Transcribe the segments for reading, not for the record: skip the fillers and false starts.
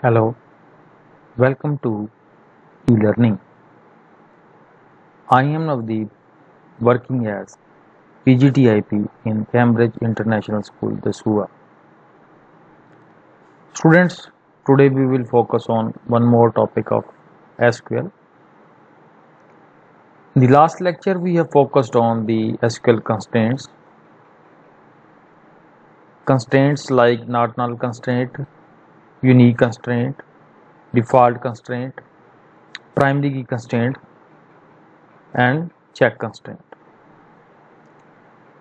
Hello, welcome to e-learning. I am Navdeep, working as PGTIP in Cambridge International School, Dasua. Students, today we will focus on one more topic of SQL. In the last lecture, we have focused on the SQL constraints. Constraints like not null constraint, unique constraint, default constraint, primary key constraint, and check constraint.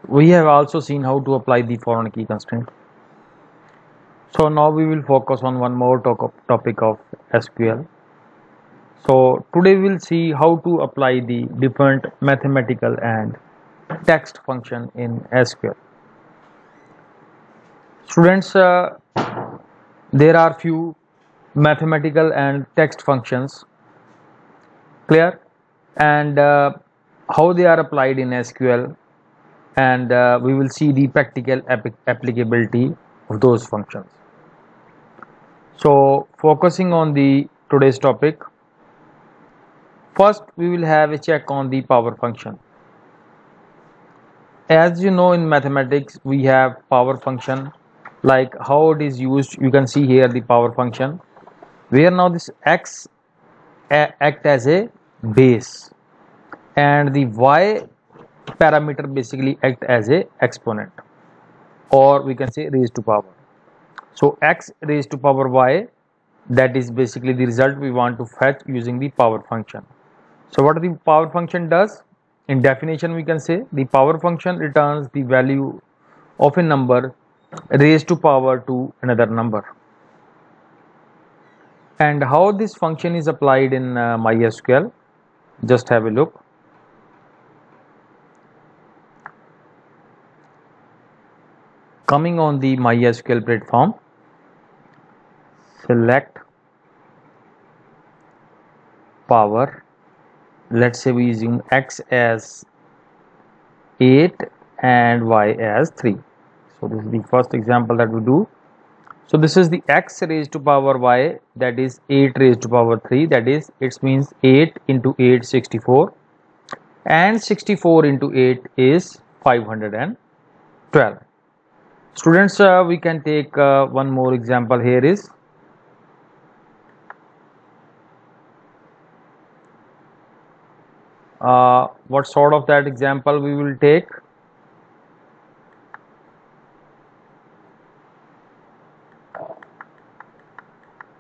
We have also seen how to apply the foreign key constraint. So now we will focus on one more topic of SQL. So today we will see how to apply the different mathematical and text function in SQL. Students, there are few mathematical and text functions, clear, and how they are applied in SQL, and we will see the practical applicability of those functions. So focusing on the today's topic, first we will have a check on the power function. As you know, in mathematics we have power function, like how it is used. You can see here the power function, where now this x act as a base and the y parameter basically act as a exponent, or we can say raised to power. So x raised to power y, that is basically the result we want to fetch using the power function. So what the power function does? In definition we can say the power function returns the value of a number raised to power to another number. And how this function is applied in MySQL, just have a look. Coming on the MySQL platform, select power. Let's say we using x as 8 and y as 3. So this is the first example that we do. So this is the x raised to power y, that is 8 raised to power 3, that is it means 8 into 8 64, and 64 into 8 is 512. Students, we can take one more example here is what sort of that example we will take?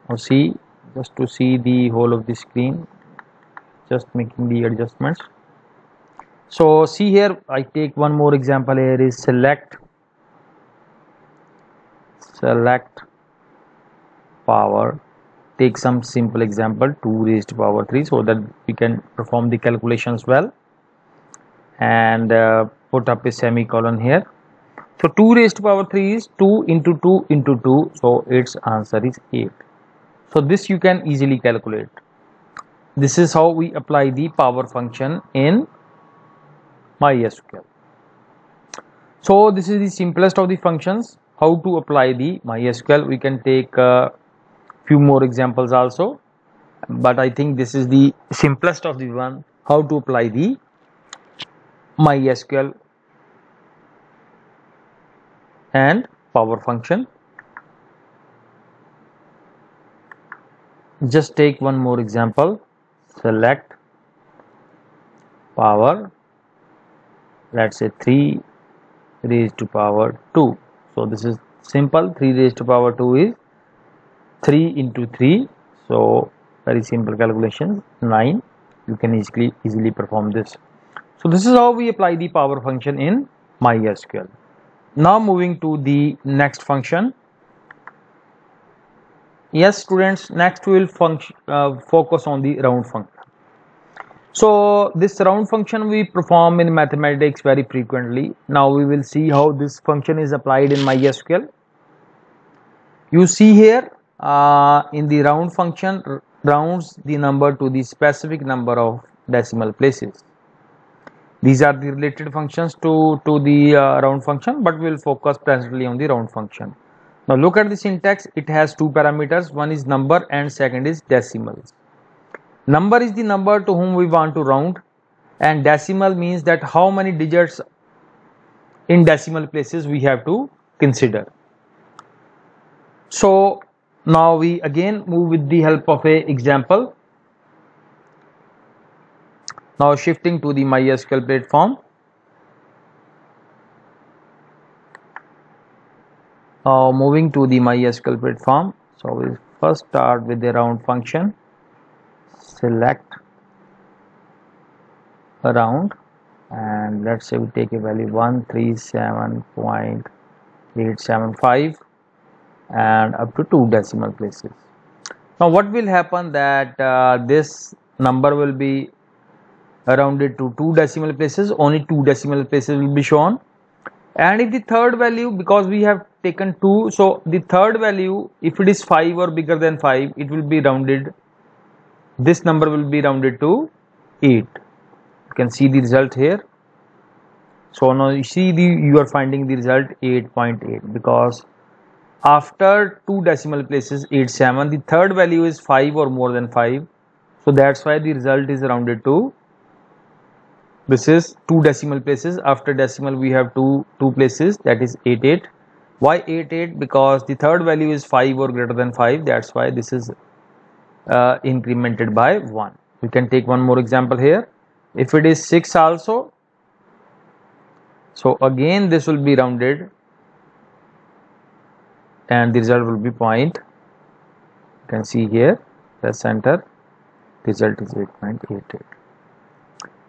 Now see, just to see the whole of the screen, just making the adjustments. So see here, I take one more example here is select power. Take some simple example, 2 raised to power 3, so that we can perform the calculations well, and put up a semicolon here. So 2 raised to power 3 is 2 into 2 into 2, so its answer is 8. So this you can easily calculate. This is how we apply the power function in MySQL. So this is the simplest of the functions. How to apply the MySQL? We can take few more examples also, but I think this is the simplest of the one, how to apply the MySQL and power function. Just take one more example, select power, let's say 3 raised to power 2. So this is simple, 3 raised to power 2 is 3 into 3, so very simple calculation, 9. You can easily perform this. So this is how we apply the power function in MySQL. Now moving to the next function. Yes students, next we will focus on the round function. So this round function we perform in mathematics very frequently. Now we will see how this function is applied in MySQL. You see here, in the round function, rounds the number to the specific number of decimal places. These are the related functions to the round function, but we will focus presently on the round function. Now look at the syntax. It has two parameters. One is number and second is decimals. Number is the number to whom we want to round, and decimal means that how many digits in decimal places we have to consider. So now we again move with the help of a example. Now shifting to the MySQL platform. Now moving to the MySQL platform. So we first start with the round function. Select a round, and let's say we take a value 137.875 and up to 2 decimal places. Now what will happen that this number will be rounded to 2 decimal places. Only 2 decimal places will be shown, and if the third value, because we have taken 2, so the third value, if it is 5 or bigger than 5, it will be rounded, this number will be rounded to 8. You can see the result here. So now you see you are finding the result 8.8 because after 2 decimal places 87, the third value is 5 or more than 5, so that's why the result is rounded to, this is 2 decimal places. After decimal we have two places, that is 88. Why 88? Because the third value is 5 or greater than 5, that's why this is incremented by 1. We can take one more example here. If it is 6 also, so again this will be rounded and the result will be point. You can see here, press enter, result is 8.88.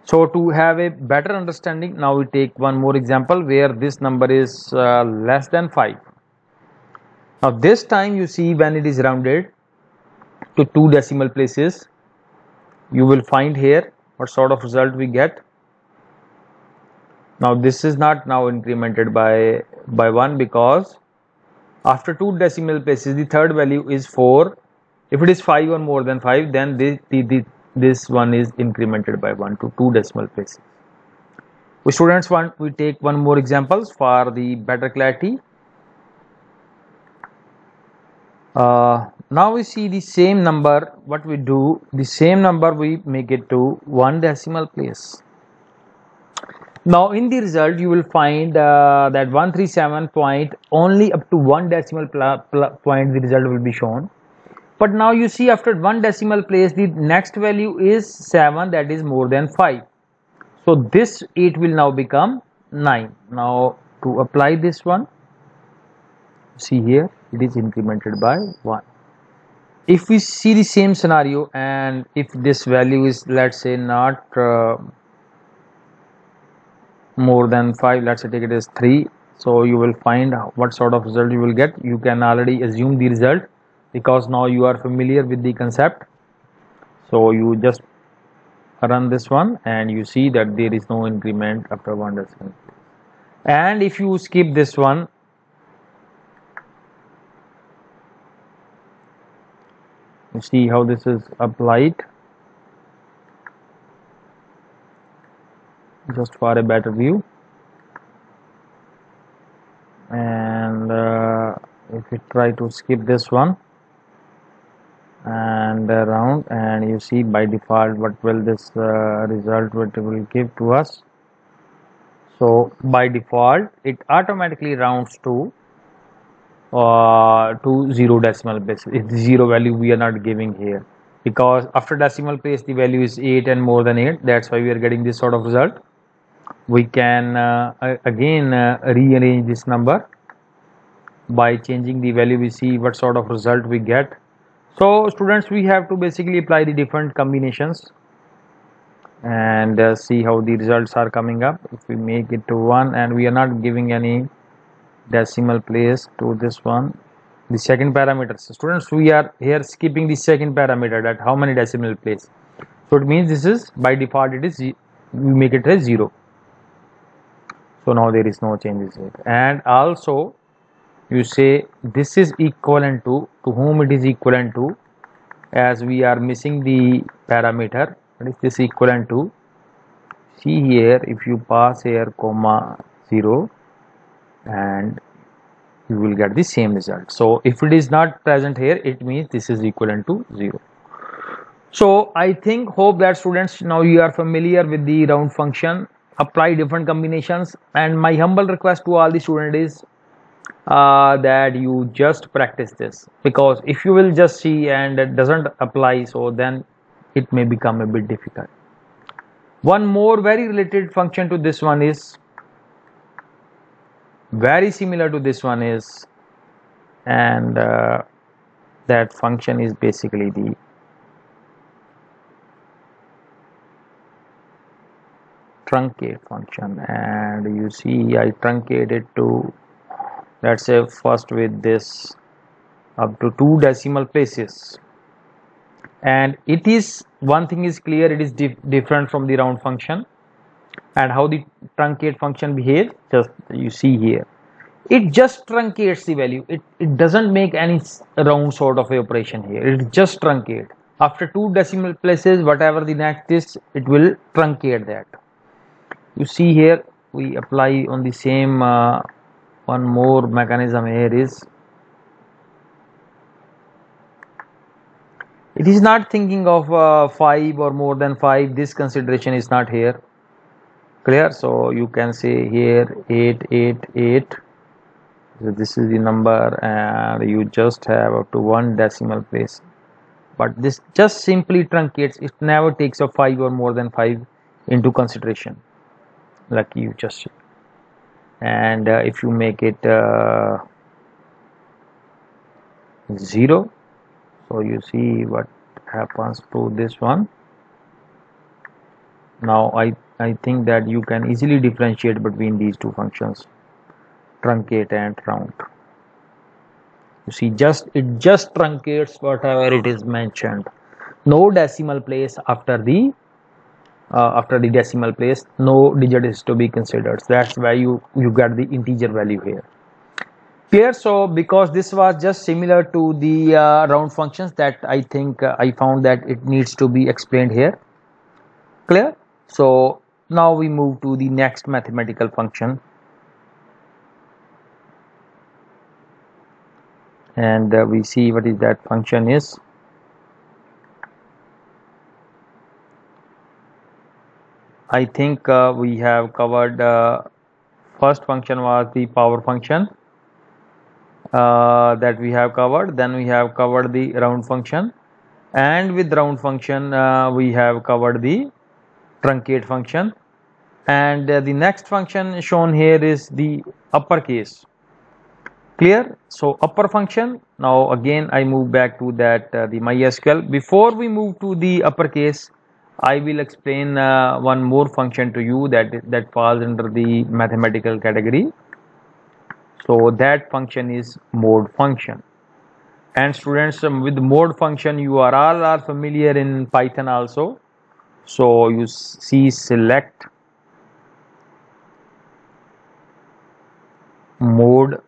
So to have a better understanding, now we take one more example where this number is less than 5. Now this time you see when it is rounded to 2 decimal places, you will find here what sort of result we get. Now this is not now incremented by 1 because after 2 decimal places the third value is 4. If it is 5 or more than 5, then this one is incremented by 1 to 2 decimal places. We students we take one more examples for the better clarity. Now we see the same number. What we do, the same number we make it to 1 decimal place. Now in the result you will find that 137 point, only up to 1 decimal point the result will be shown. But now you see after 1 decimal place the next value is 7, that is more than 5. So this 8 will now become 9. Now to apply this one, see here it is incremented by 1. If we see the same scenario and if this value is, let's say, not more than 5, let's say take it as 3, so you will find what sort of result you will get. You can already assume the result because now you are familiar with the concept. So you just run this one and you see that there is no increment after 1 decimal. And if you skip this one, you see how this is applied. Just for a better view, and if you try to skip this one and around, and you see by default what will this result what it will give to us. So by default it automatically rounds to 0 decimal places. It's 0 value we are not giving here because after decimal place the value is 8 and more than 8, that's why we are getting this sort of result. We can again rearrange this number by changing the value. We see what sort of result we get. So students, we have to basically apply the different combinations and see how the results are coming up. If we make it to 1 and we are not giving any decimal place to this one, the second parameter, so students, we are here skipping the second parameter, that how many decimal place. So it means this is by default it is, we make it as 0. So now there is no changes here. And also you say this is equivalent to whom it is equivalent to, as we are missing the parameter. What is this equivalent to? See here, if you pass here comma 0 and you will get the same result. So if it is not present here, it means this is equivalent to 0. So I hope that students, now you are familiar with the round function, apply different combinations, and my humble request to all the students is that you just practice this, because if you will just see and it doesn't apply, so then it may become a bit difficult. One more very related function to this one is very similar to this one is, and that function is basically the truncate function. And you see I truncate it to, let's say, first with this up to 2 decimal places, and it is, one thing is clear, it is different from the round function. And how the truncate function behaves, just you see here, it just truncates the value. It doesn't make any round sort of a operation here. It just truncate after 2 decimal places, whatever the next is, it will truncate that. You see here we apply on the same one more mechanism here is, it is not thinking of 5 or more than 5. This consideration is not here. Clear? So you can say here 8 8 8. So this is the number, and you just have up to 1 decimal place, but this just simply truncates. It never takes a 5 or more than 5 into consideration, like you just see. And if you make it 0, so you see what happens to this one. Now I think that you can easily differentiate between these two functions, truncate and round. You see, it just truncates whatever it is mentioned. No decimal place after the decimal place, no digit is to be considered. So that's why you get the integer value here. Clear? So because this was just similar to the round functions, that I think I found that it needs to be explained here. Clear? So now we move to the next mathematical function, and we see what is that function is. I think we have covered, first function was the power function that we have covered. Then we have covered the round function, and with round function we have covered the truncate function. And the next function shown here is the uppercase. Clear? So upper function. Now again I move back to that the MySQL. Before we move to the uppercase, I will explain one more function to you that falls under the mathematical category. So that function is mode function. And students, with mode function you are all familiar in Python also. So you see select mode.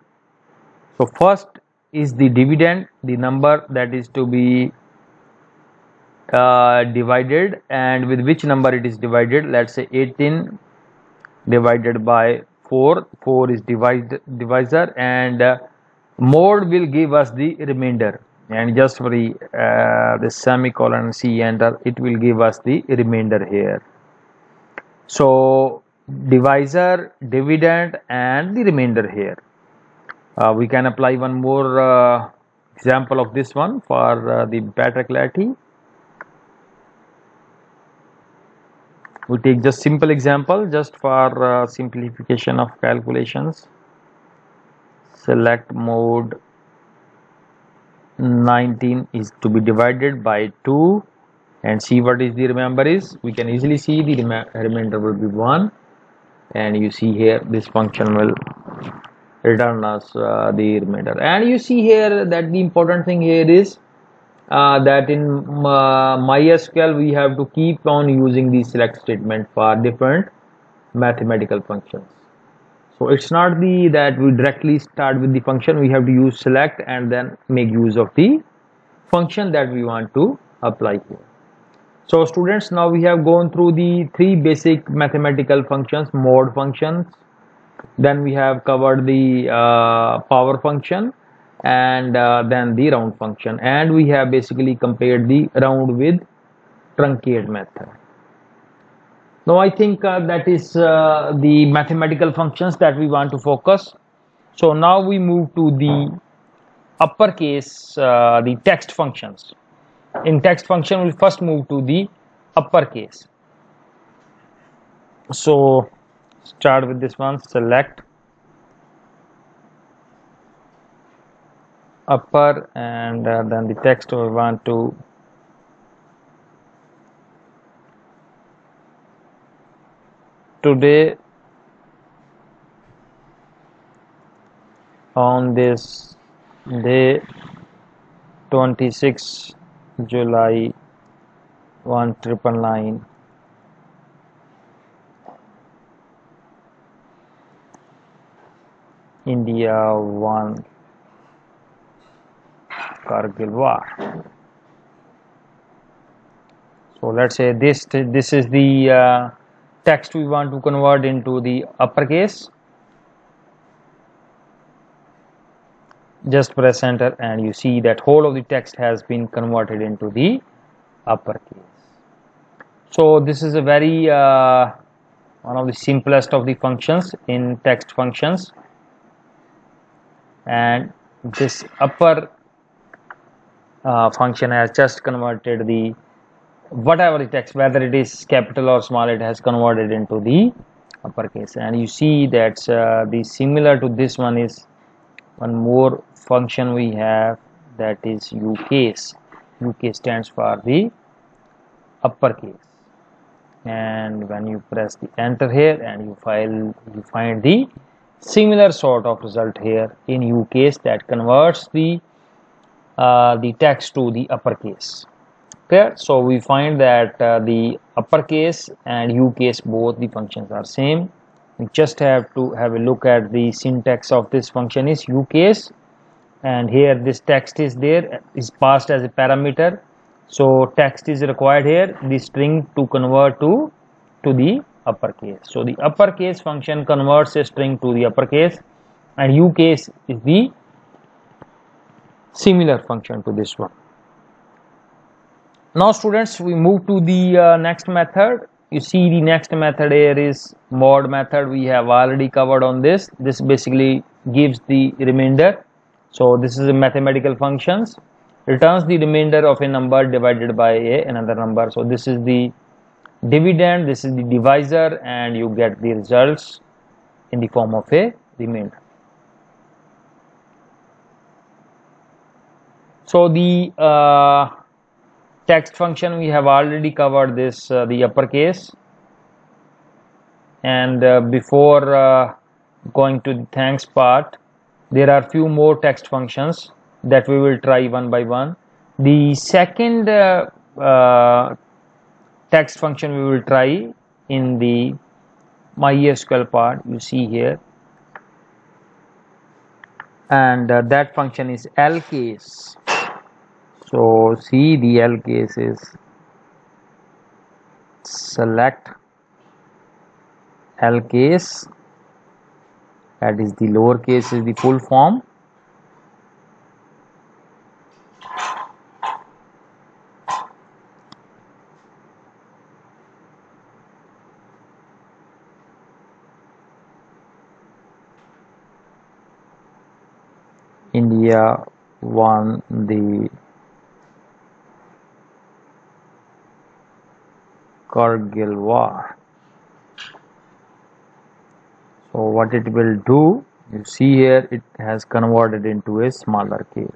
So first is the dividend, the number that is to be divided, and with which number it is divided. Let's say 18 divided by 4. 4 is divisor, and mode will give us the remainder. And just for the semicolon C enter, it will give us the remainder here. So divisor, dividend, and the remainder here. We can apply one more example of this one for the better clarity. We take just simple example just for simplification of calculations. Select mode 19 is to be divided by 2, and see what is the remainder is. We can easily see the remainder will be 1, and you see here this function will return us the remainder. And you see here that the important thing here is that in MySQL we have to keep on using the select statement for different mathematical functions. So it's not that we directly start with the function. We have to use select and then make use of the function that we want to apply here. So students, now we have gone through the 3 basic mathematical functions: mode functions, Then we have covered the power function, and then the round function, and we have basically compared the round with truncate method. Now I think that is the mathematical functions that we want to focus. So now we move to the uppercase, the text functions. In text function, we'll first move to the uppercase. So start with this one, select upper, and then the text we want to today on this day 26 July 1999 India won Kargil War. So let's say this is the text we want to convert into the uppercase. Just press enter and you see that whole of the text has been converted into the uppercase. So this is a very one of the simplest of the functions in text functions, and this upper function has just converted the whatever the text, whether it is capital or small, it has converted into the uppercase. And you see that the similar to this one is one more function we have, that is ucase. Ucase stands for the uppercase, and when you press the enter here and you find the similar sort of result here in ucase that converts the text to the uppercase. Okay, so we find that the uppercase and ucase, both the functions are same. We just have to have a look at the syntax of this function is ucase, and here this text is there, is passed as a parameter. So text is required here, the string to convert to the uppercase. So the uppercase function converts a string to the uppercase, and ucase is the similar function to this one. Now students, we move to the next method. You see the next method here is mod method. We have already covered on this. This basically gives the remainder. So this is a mathematical functions, returns the remainder of a number divided by another number. So this is the dividend, this is the divisor, and you get the results in the form of a remainder. So the text function, we have already covered this, the uppercase, and before going to the thanks part, there are few more text functions that we will try one by one. The second text function we will try in the MySQL part, you see here, and that function is lcase. So see, the lcase is select lcase, that is the lowercase is the full form, India won the Kargil War. So what it will do, you see here, it has converted into a smaller case.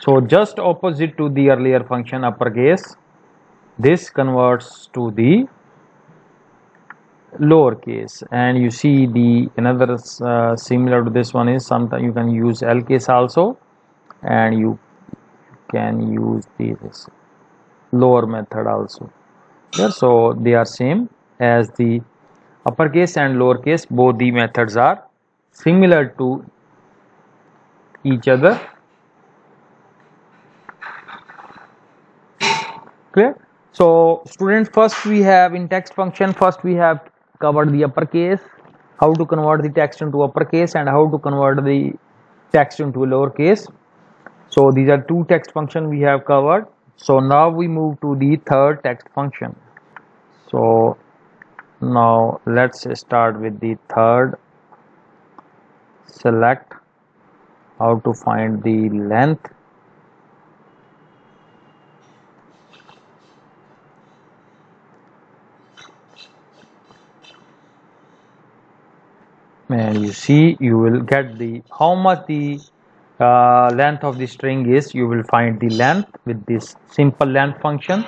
So just opposite to the earlier function uppercase, this converts to the lowercase. And you see the another similar to this one is, sometimes you can use lcase also, and you can use this lower method also. Yeah, so they are same as the uppercase and lowercase, both the methods are similar to each other. Clear? So students, first we have in text function, first we have covered the uppercase. how to convert the text into uppercase and how to convert the text into lowercase. So these are two text functions we have covered. So now we move to the third text function. So now let's start with the third. Select how to find the length. And you see, you will get the how much the length of the string is. You will find the length with this simple length function,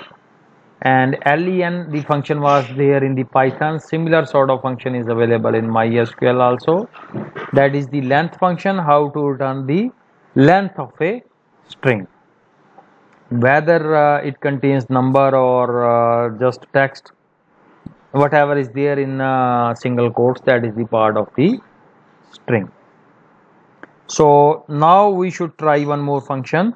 and len, the function was there in the Python. Similar sort of function is available in MySQL also. That is the length function, how to return the length of a string, whether it contains number or just text. Whatever is there in single quotes, that is the part of the string. So now we should try one more function.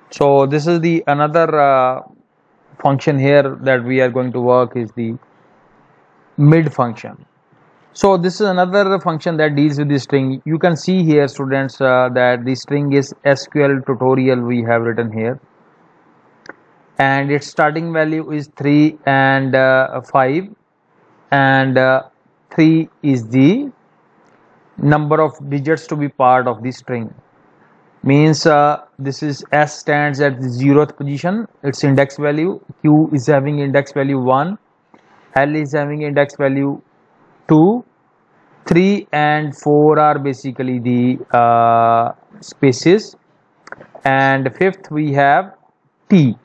So this is the another function here that we are going to work is the mid function. So this is another function that deals with the string. You can see here, students, that the string is SQL tutorial we have written here, and its starting value is 3 and 5, and 3 is the number of digits to be part of the string. Means this is S stands at the 0th position, its index value. Q is having index value 1, L is having index value 2, 3 and 4 are basically the spaces, and fifth we have T,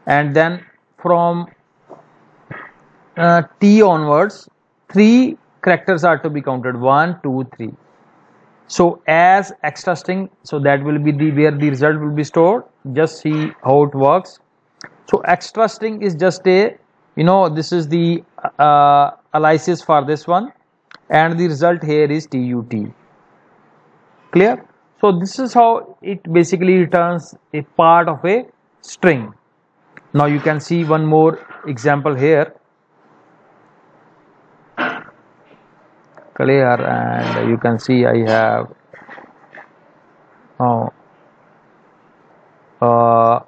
and then from T onwards 3 characters are to be counted, 1, 2, 3. So as extra string, so that will be the where the result will be stored. Just see how it works. So extra string is just a, this is the aliases for this one, and the result here is TUT. Clear? So this is how it basically returns a part of a string. Now you can see one more example here. Clear? And you can see I have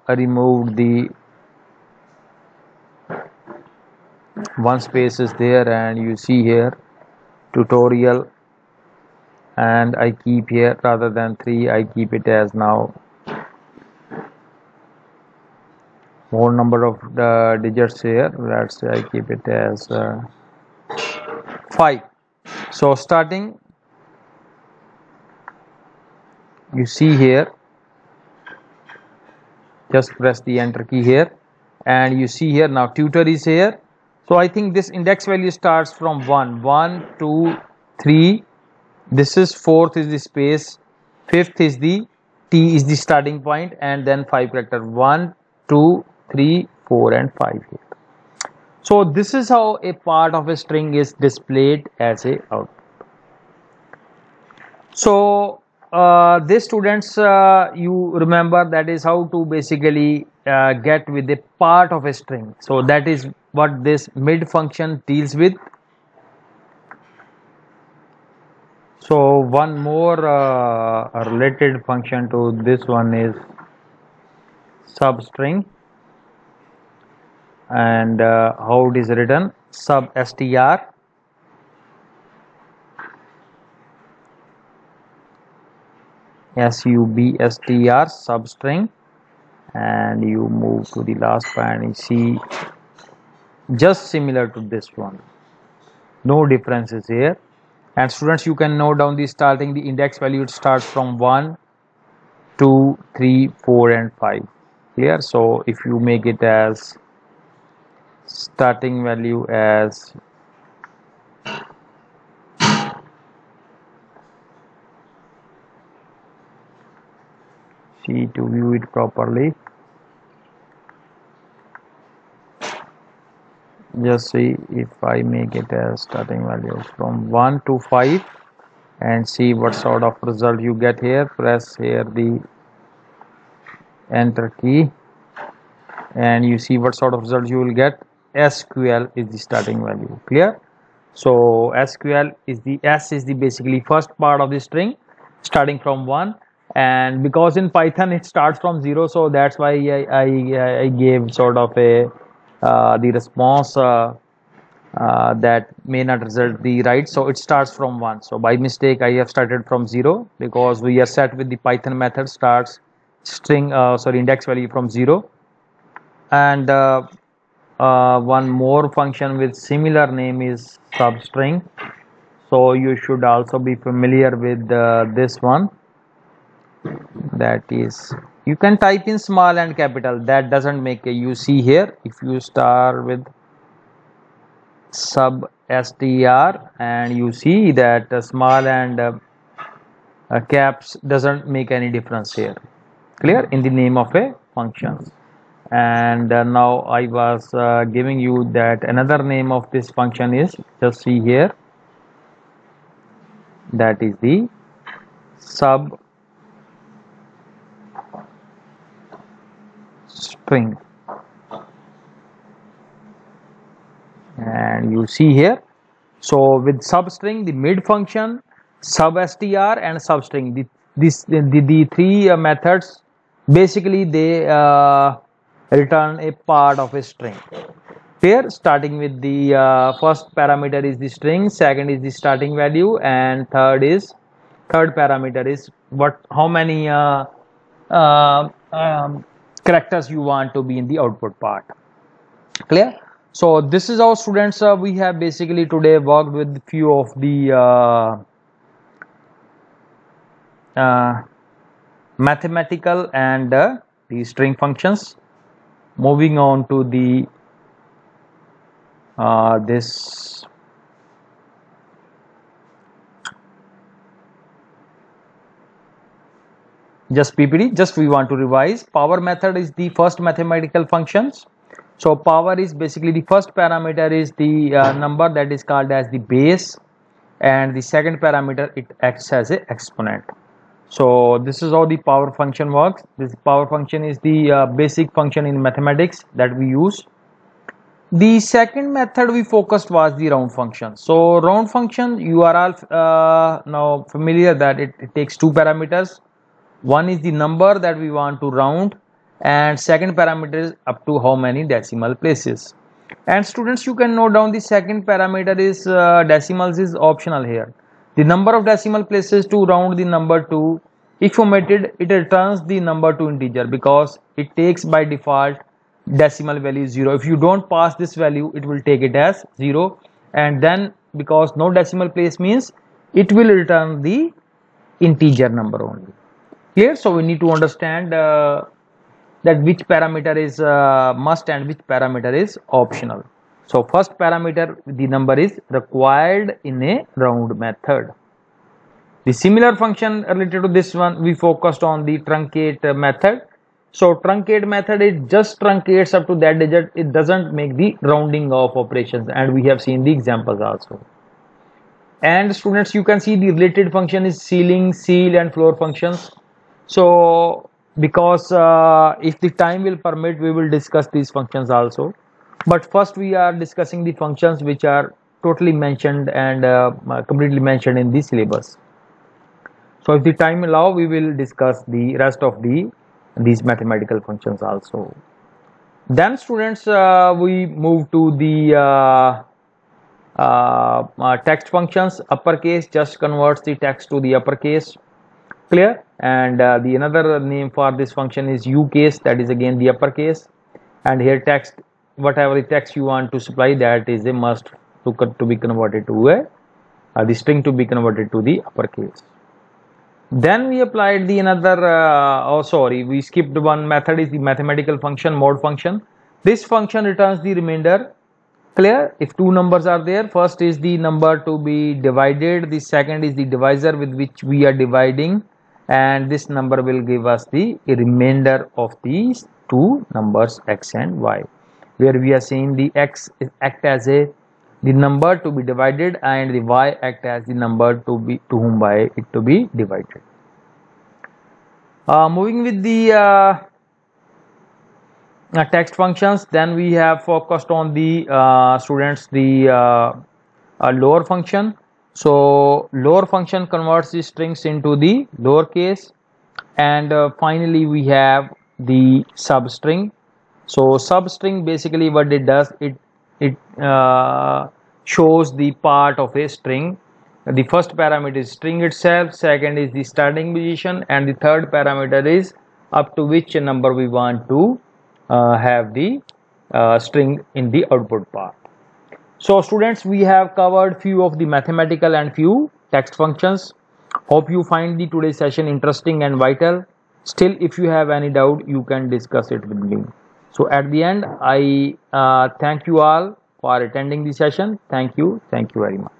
removed the one space is there, and you see here tutorial, and I keep here rather than 3, I keep it as now more number of digits here. Let's say I keep it as 5. So starting, you see here, just press the enter key here, and you see here now tutor is here. So I think this index value starts from 1, 1, 2, 3. This is 4th is the space, 5th is the T is the starting point, and then 5 character 1, 2, 3, 4 and 5 here. So this is how a part of a string is displayed as a output. So this students, you remember that is how to basically get with a part of a string. So that is what this mid function deals with. So one more related function to this one is substring, and how it is written, sub str substr substring, and you move to the last part and you see just similar to this one, no differences here. And students, you can note down the starting the index value, it starts from 1, 2, 3, 4 and 5. Clear? So if you make it as starting value as see to view it properly, just see if I make it as starting values from 1 to 5 and see what sort of result you get here. Press here the enter key and you see what sort of result you will get. SQL is the starting value. Clear? So SQL is the S is the basically first part of the string starting from 1, and because in Python it starts from 0, so that's why I gave sort of a the response that may not result the right, so it starts from 1. So by mistake I have started from 0 because we are set with the Python method starts string index value from 0. And one more function with similar name is substring, so you should also be familiar with this one, that is you can type in small and capital, that doesn't make a, you see here if you start with sub str and you see that small and caps doesn't make any difference here. Clear? In the name of a function. And now I was giving you that another name of this function is, just see here, that is the sub string, and you see here, so with substring the mid function, sub str and substring, the three methods basically they return a part of a string. Here starting with the first parameter is the string, second is the starting value, and third parameter is how many characters you want to be in the output part. Clear? So this is how students we have basically today worked with few of the mathematical and the string functions. Moving on to the this just PPT, just we want to revise. Power method is the first mathematical functions. So power is basically the first parameter is the number that is called as the base, and the second parameter it acts as a exponent. So this is how the power function works. This power function is the basic function in mathematics that we use. The second method we focused was the round function. So round function, you are all now familiar that it takes two parameters. One is the number that we want to round, and second parameter is up to how many decimal places. And students, you can note down the second parameter is decimals is optional here. The number of decimal places to round the number to, if omitted, it returns the number to integer because it takes by default decimal value 0. If you don't pass this value, it will take it as 0, and then because no decimal place means it will return the integer number only. Clear? So we need to understand the that which parameter is must and which parameter is optional. So first parameter, the number is required in a round method. The similar function related to this one, we focused on the truncate method. So truncate method, it just truncates up to that digit, it doesn't make the rounding of operations, and we have seen the examples also. And students, you can see the related function is ceiling, ceil and floor functions. So because if the time will permit, we will discuss these functions also, but first we are discussing the functions which are totally mentioned and completely mentioned in the syllabus. So if the time allow, we will discuss the rest of these mathematical functions also. Then students, we move to the text functions. Uppercase just converts the text to the uppercase, clear, and the another name for this function is ucase, that is again the uppercase, and here text, whatever the text you want to supply, that is a must to be converted to a the string to be converted to the uppercase. Then we applied the another we skipped one method, is the mathematical function, mod function. This function returns the remainder, clear. If two numbers are there, first is the number to be divided, the second is the divisor with which we are dividing, and this number will give us the remainder of these two numbers x and y, where we are saying the x act as the number to be divided and the y act as the number to whom by it to be divided. Moving with the text functions, then we have focused on the students the lower function. So lower function converts the strings into the lowercase, and finally we have the substring. So substring, basically what it does, it shows the part of a string. The first parameter is string itself, second is the starting position, and the third parameter is up to which number we want to have the string in the output part. So students, we have covered few of the mathematical and few text functions. Hope you find the today's session interesting and vital. Still, if you have any doubt, you can discuss it with me. So at the end, I thank you all for attending the session. Thank you very much.